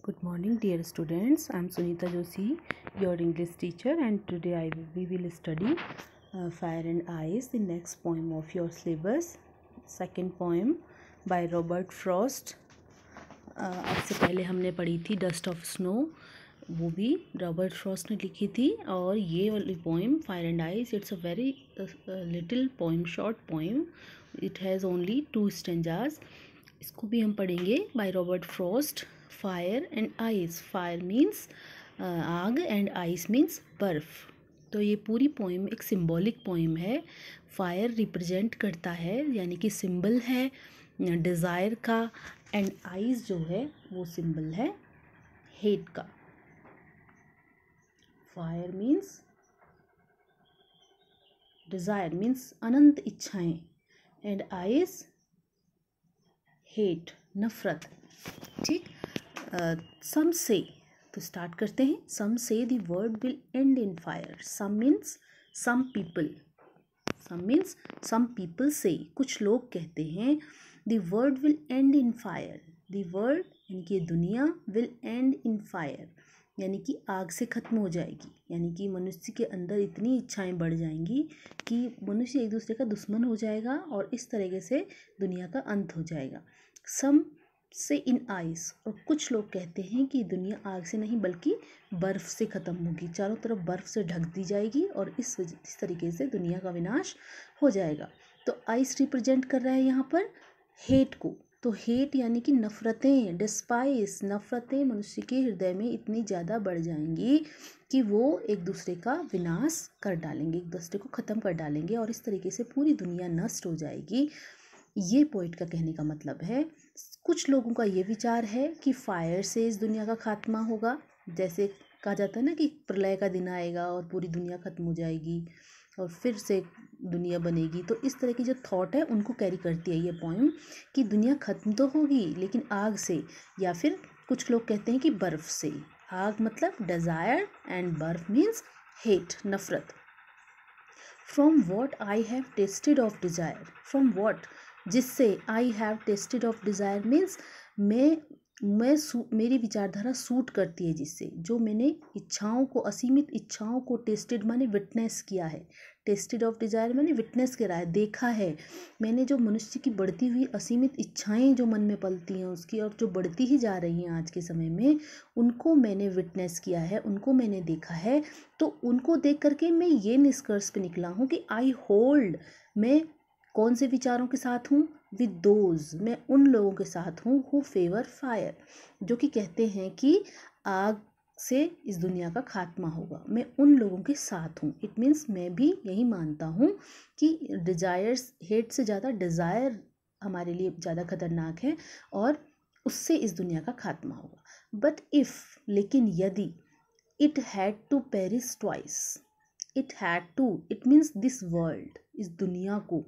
Good morning, dear students. I am Sunita Joshi, your English teacher, and today we will study Fire and Ice, the next poem of your syllabus. Second poem by Robert Frost. इससे पहले हमने पढ़ी थी dust of snow, वो भी Robert Frost ने लिखी थी। और ये वाली poem fire and ice, it's a very little poem, short poem, it has only 2 stanzas. इसको भी हम पढ़ेंगे by Robert Frost. Fire and ice, fire means आग एंड आइस मीन्स बर्फ़। तो ये पूरी पोएम एक सिंबॉलिक पोएम है। फायर रिप्रेजेंट करता है, यानी कि सिंबल है डिज़ायर का, एंड आइस जो है वो सिंबल है हेट का। फायर मीन्स डिज़ायर, मीन्स अनंत इच्छाएं, एंड आइस हेट, नफरत। ठीक। सम से, तो स्टार्ट करते हैं। Some say the world will end in fire. Some means some people, some means some people say, कुछ लोग कहते हैं the world will end in fire. The world यानी कि दुनिया, विल एंड इन फायर यानी कि आग से ख़त्म हो जाएगी, यानी कि मनुष्य के अंदर इतनी इच्छाएं बढ़ जाएंगी कि मनुष्य एक दूसरे का दुश्मन हो जाएगा और इस तरीके से दुनिया का अंत हो जाएगा। सम से इन आइस, और कुछ लोग कहते हैं कि दुनिया आग से नहीं बल्कि बर्फ़ से ख़त्म होगी, चारों तरफ बर्फ़ से ढक दी जाएगी और इस तरीके से दुनिया का विनाश हो जाएगा। तो आइस रिप्रेजेंट कर रहा है यहाँ पर हेट को। तो हेट यानी कि नफ़रतें, डिस्पाइस, नफ़रतें मनुष्य के हृदय में इतनी ज़्यादा बढ़ जाएंगी कि वो एक दूसरे का विनाश कर डालेंगे, एक दूसरे को ख़त्म कर डालेंगे और इस तरीके से पूरी दुनिया नष्ट हो जाएगी। ये पोइट का कहने का मतलब है। कुछ लोगों का ये विचार है कि फायर से इस दुनिया का खात्मा होगा, जैसे कहा जाता है ना कि प्रलय का दिन आएगा और पूरी दुनिया ख़त्म हो जाएगी और फिर से दुनिया बनेगी। तो इस तरह की जो थॉट है उनको कैरी करती है ये पोएम कि दुनिया ख़त्म तो होगी लेकिन आग से, या फिर कुछ लोग कहते हैं कि बर्फ़ से। आग मतलब डिज़ायर एंड बर्फ़ मीन्स हेट, नफ़रत। From what I have tested of desire, from what जिससे, I have tested of desire means मेरी विचारधारा सूट करती है जिससे, जो मैंने इच्छाओं को, असीमित इच्छाओं को टेस्टेड माने विटनेस किया है, टेस्टेड ऑफ डिज़ायर मैंने विटनेस करा है, देखा है मैंने, जो मनुष्य की बढ़ती हुई असीमित इच्छाएं जो मन में पलती हैं उसकी, और जो बढ़ती ही जा रही हैं आज के समय में, उनको मैंने विटनेस किया है, उनको मैंने देखा है। तो उनको देख करके मैं ये निष्कर्ष पे निकला हूँ कि आई होल्ड, मैं कौन से विचारों के साथ हूँ, विद दोज, मैं उन लोगों के साथ हूँ हु फेवर फायर, जो कि कहते हैं कि आग से इस दुनिया का खात्मा होगा, मैं उन लोगों के साथ हूँ। इट मीन्स मैं भी यही मानता हूँ कि डिज़ायर्स, हेट से ज़्यादा डिज़ायर हमारे लिए ज़्यादा खतरनाक है और उससे इस दुनिया का खात्मा होगा। बट इफ़, लेकिन यदि, it had to perish twice, it had to, it means this world, इस दुनिया को,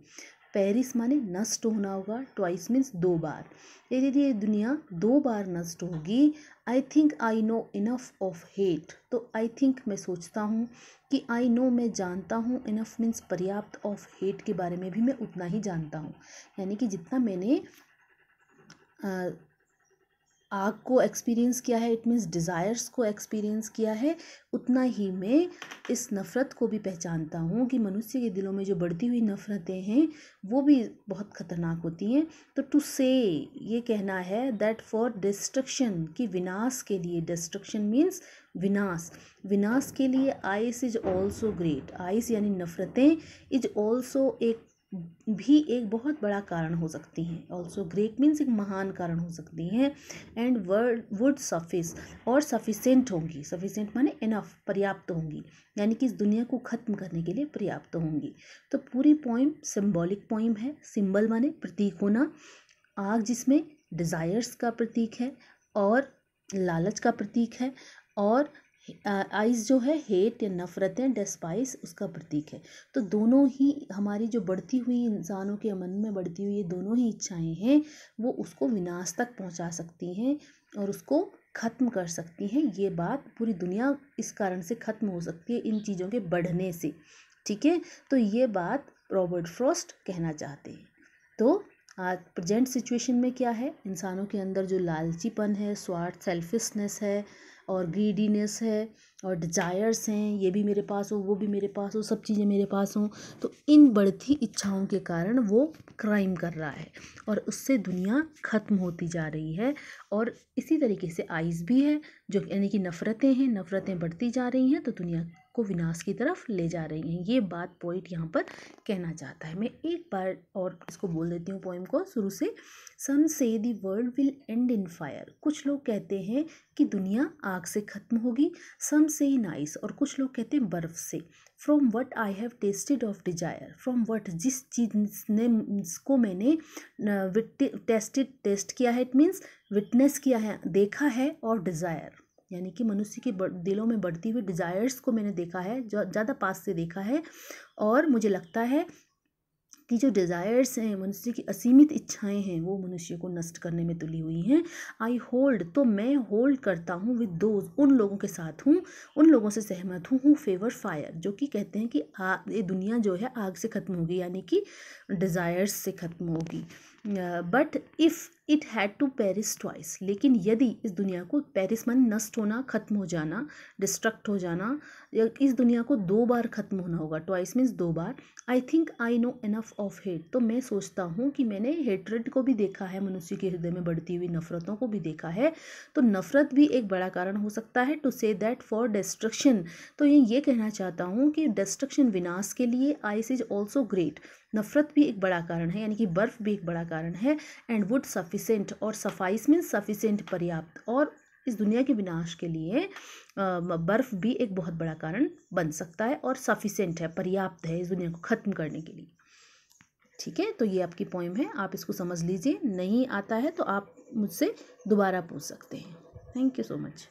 पेरिस माने नष्ट होना होगा, ट्वाइस मीन्स 2 बार, यदि ये दुनिया 2 बार नष्ट होगी, I think I know enough of hate, तो आई थिंक मैं सोचता हूँ कि आई नो मैं जानता हूँ, इनफ मीन्स पर्याप्त, ऑफ हेट के बारे में भी मैं उतना ही जानता हूँ, यानी कि जितना मैंने आग को एक्सपीरियंस किया है, इट मीन्स डिज़ायर्स को एक्सपीरियंस किया है, उतना ही मैं इस नफ़रत को भी पहचानता हूँ कि मनुष्य के दिलों में जो बढ़ती हुई नफ़रतें हैं वो भी बहुत ख़तरनाक होती हैं। तो टू से, ये कहना है दैट फॉर डिस्ट्रक्शन, की विनाश के लिए, डिस्ट्रक्शन मीन्स विनाश, विनाश के लिए ice is also great, ice यानी नफ़रतें, इज ऑल्सो एक बहुत बड़ा कारण हो सकती हैं, ऑल्सो ग्रेट मीन्स एक महान कारण हो सकती हैं, एंड वर्ड वुड सफिस, और सफिशेंट होंगी, सफिशेंट माने इनफ, पर्याप्त होंगी, यानी कि इस दुनिया को ख़त्म करने के लिए पर्याप्त होंगी। तो पूरी पोइम सिंबॉलिक पोइम है, सिंबल माने प्रतीक होना, आग जिसमें डिज़ायर्स का प्रतीक है और लालच का प्रतीक है, और आइस जो है हेट या नफ़रतें, डेस्पाइस, उसका प्रतीक है। तो दोनों ही हमारी जो बढ़ती हुई, इंसानों के मन में बढ़ती हुई ये दोनों ही इच्छाएं हैं, वो उसको विनाश तक पहुंचा सकती हैं और उसको ख़त्म कर सकती हैं। ये बात, पूरी दुनिया इस कारण से ख़त्म हो सकती है, इन चीज़ों के बढ़ने से। ठीक है, तो ये बात रॉबर्ट फ्रॉस्ट कहना चाहते हैं। तो आज प्रेजेंट सिचुएशन में क्या है, इंसानों के अंदर जो लालचीपन है, स्वार्थ, सेल्फिशनेस है और ग्रीडीनेस है और डिजायर्स हैं, ये भी मेरे पास हो, वो भी मेरे पास हो, सब चीज़ें मेरे पास हों, तो इन बढ़ती इच्छाओं के कारण वो क्राइम कर रहा है और उससे दुनिया ख़त्म होती जा रही है। और इसी तरीके से आइज़ भी है, जो यानी कि नफ़रतें हैं, नफ़रतें बढ़ती जा रही हैं तो दुनिया को विनाश की तरफ ले जा रही हैं। ये बात पोइट यहाँ पर कहना चाहता है। मैं एक बार और इसको बोल देती हूँ पोइम को शुरू से। सम say the world will end in fire, कुछ लोग कहते हैं कि दुनिया आग से ख़त्म होगी। सम से नाइस, और कुछ लोग कहते हैं बर्फ़ से। From what I have tested of desire, from what, जिस चीज़ ने को मैंने टेस्ट किया है, इट मीन्स विटनेस किया है, देखा है, और डिज़ायर यानी कि मनुष्य के दिलों में बढ़ती हुई डिज़ायर्स को मैंने देखा है, जो ज़्यादा पास से देखा है। और मुझे लगता है कि जो डिज़ायर्स हैं, मनुष्य की असीमित इच्छाएं हैं, वो मनुष्य को नष्ट करने में तुली हुई हैं। आई होल्ड, तो मैं होल्ड करता हूँ, विद दोज, उन लोगों के साथ हूँ, उन लोगों से सहमत हूँ फेवर फायर, जो कि कहते हैं कि ये दुनिया जो है आग से ख़त्म होगी, यानी कि डिज़ायर्स से ख़त्म होगी। But if it had to perish twice, लेकिन यदि इस दुनिया को, पेरिस मन नष्ट होना, ख़त्म हो जाना, डिस्ट्रक्ट हो जाना, इस दुनिया को 2 बार ख़त्म होना होगा, twice means 2 bar. I think I know enough of hate, तो मैं सोचता हूँ कि मैंने हेट्रेड को भी देखा है, मनुष्य के हृदय में बढ़ती हुई नफ़रतों को भी देखा है, तो नफ़रत भी एक बड़ा कारण हो सकता है। To say that for destruction, तो ये कहना चाहता हूँ कि डिस्ट्रक्शन, विनाश के लिए, आइस इज ऑल्सो ग्रेट, नफ़रत भी एक बड़ा कारण है, यानी कि बर्फ़ भी एक बड़ा कारण है। एंड वुड सफिसेंट, और सफाइस मीन्स सफिसेंट, पर्याप्त, और इस दुनिया के विनाश के लिए बर्फ़ भी एक बहुत बड़ा कारण बन सकता है और सफिसेंट है, पर्याप्त है इस दुनिया को ख़त्म करने के लिए। ठीक है, तो ये आपकी पोइम है, आप इसको समझ लीजिए। नहीं आता है तो आप मुझसे दोबारा पूछ सकते हैं। Thank you so much.